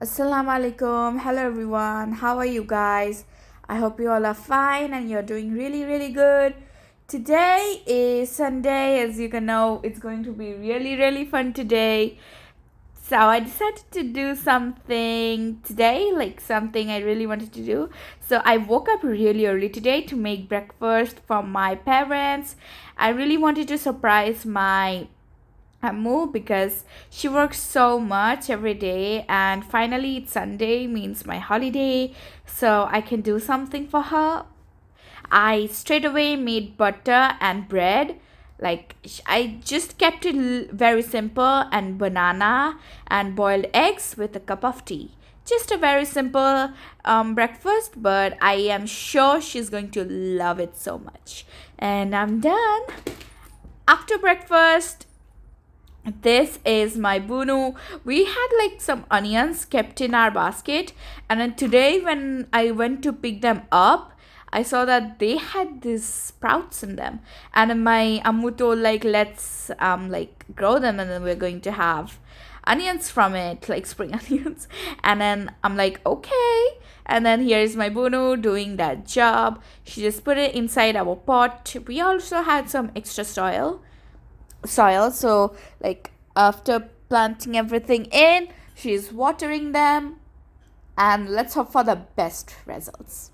Assalamu alaikum. Hello everyone. How are you guys? I hope you all are fine and you're doing really good. Today is Sunday. As you can know, it's going to be really fun today. So I decided to do something today, like something I really wanted to do. So I woke up really early today to make breakfast for my parents. I really wanted to surprise my 𝐿𝐴𝐵 because she works so much every day, and finally it's Sunday, means my holiday, so I can do something for her. I straight away made butter and bread. Like I just kept it very simple, and banana and boiled eggs with a cup of tea. Just a very simple breakfast, but I am sure she's going to love it so much. And I'm done. After breakfast, this is my bunu. We had like some onions kept in our basket, and then today when I went to pick them up, I saw that they had these sprouts in them, and then my ammu told like let's like grow them, and then we're going to have onions from it, like spring onions. And then I'm like okay, and then here's my bunu doing that job. She just put it inside our pot. We also had some extra soil, so like after planting everything in, she's watering them, and let's hope for the best results.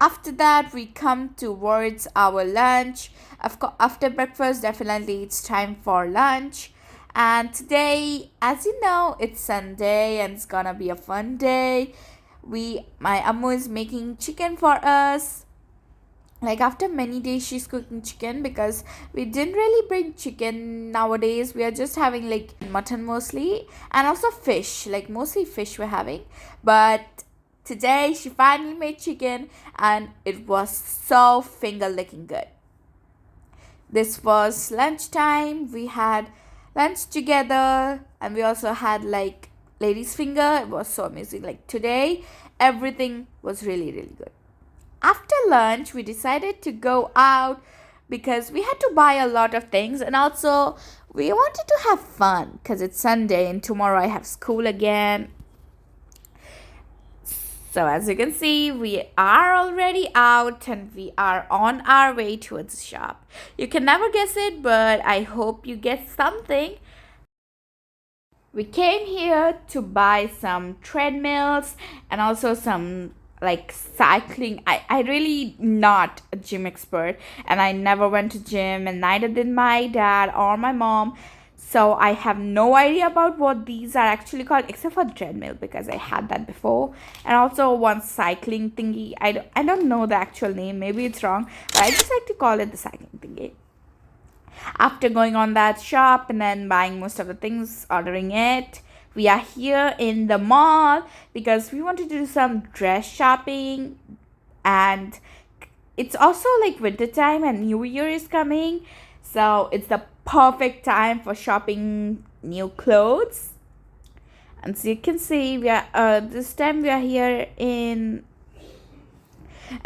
After that, we come towards our lunch. Of course, after breakfast, definitely it's time for lunch. And today, as you know, it's Sunday and it's gonna be a fun day. My ammu is making chicken for us. Like after many days she's cooking chicken, because we didn't really bring chicken nowadays. We are just having like mutton mostly, and also fish, like mostly fish we're having. But today she finally made chicken, and it was so finger licking good. This was lunchtime. We had lunch together, and we also had like lady's finger. It was so amazing. Like today everything was really good. After lunch, we decided to go out because we had to buy a lot of things, and also we wanted to have fun because it's Sunday and tomorrow I have school again. So as you can see, we are already out and we are on our way towards the shop. You can never guess it, but I hope you guess something. We came here to buy some treadmills and also some like cycling. I really not a gym expert, and I never went to gym, and neither did my dad or my mom, so I have no idea about what these are actually called, except for the treadmill because I had that before, and also one cycling thingy. I don't know the actual name, maybe it's wrong, but I just like to call it the cycling thingy. After going on that shop and then buying most of the things, ordering it, we are here in the mall because we wanted to do some dress shopping, and it's also like winter time and New Year is coming, so it's the perfect time for shopping new clothes. And so you can see we are this time we are here in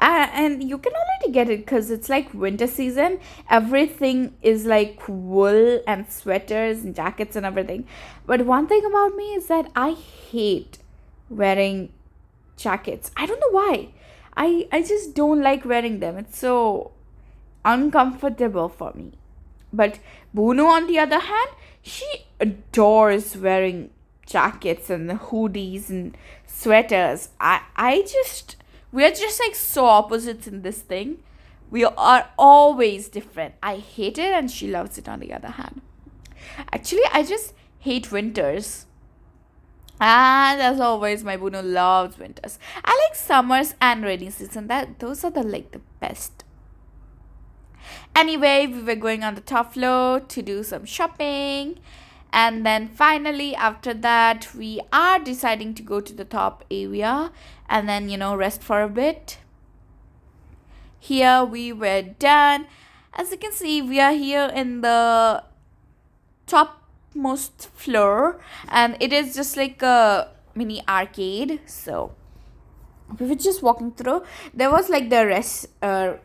and you can already get it because it's like winter season. Everything is like wool and sweaters and jackets and everything. But one thing about me is that I hate wearing jackets. I don't know why. I just don't like wearing them. It's so uncomfortable for me. But Bunu, on the other hand, she adores wearing jackets and hoodies and sweaters. We are just like so opposites in this thing. We are always different. I hate it and she loves it on the other hand. Actually, I just hate winters. And as always, my Bunu loves winters. I like summers and rainy season. Those are the best. Anyway, we were going on the top floor to do some shopping. And then finally, after that, we are deciding to go to the top area and then, rest for a bit. Here we were done. As you can see, we are here in the topmost floor, and it is just like a mini arcade. So we were just walking through. There was like the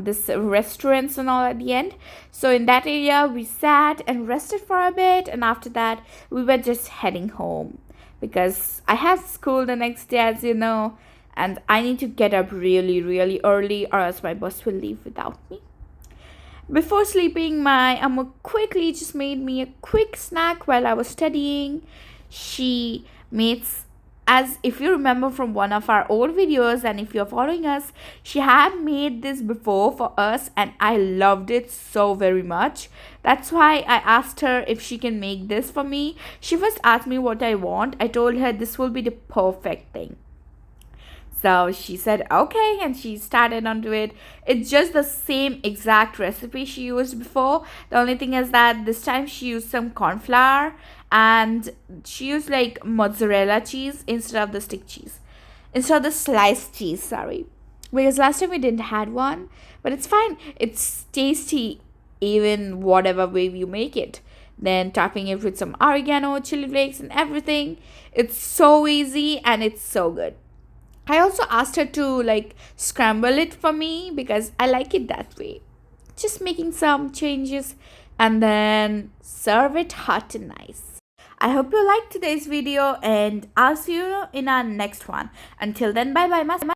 this restaurants and all at the end. So in that area we sat and rested for a bit, and after that we were just heading home because I have school the next day, as you know, and I need to get up really, really early, or else my boss will leave without me. Before sleeping, my Amma quickly just made me a quick snack while I was studying. She made, as if you remember from one of our old videos, and if you're following us, she had made this before for us, and I loved it so very much. That's why I asked her if she can make this for me. She first asked me what I want. I told her this will be the perfect thing. So she said okay, and she started onto it. It's just the same exact recipe she used before. The only thing is that this time she used some corn flour, and she used like mozzarella cheese instead of the stick cheese. Instead of the sliced cheese, sorry. Because last time we didn't had one, but it's fine. It's tasty even whatever way you make it. Then topping it with some oregano, chili flakes and everything. It's so easy and it's so good. I also asked her to like scramble it for me because I like it that way. Just making some changes and then serve it hot and nice. I hope you liked today's video, and I'll see you in our next one. Until then, bye bye.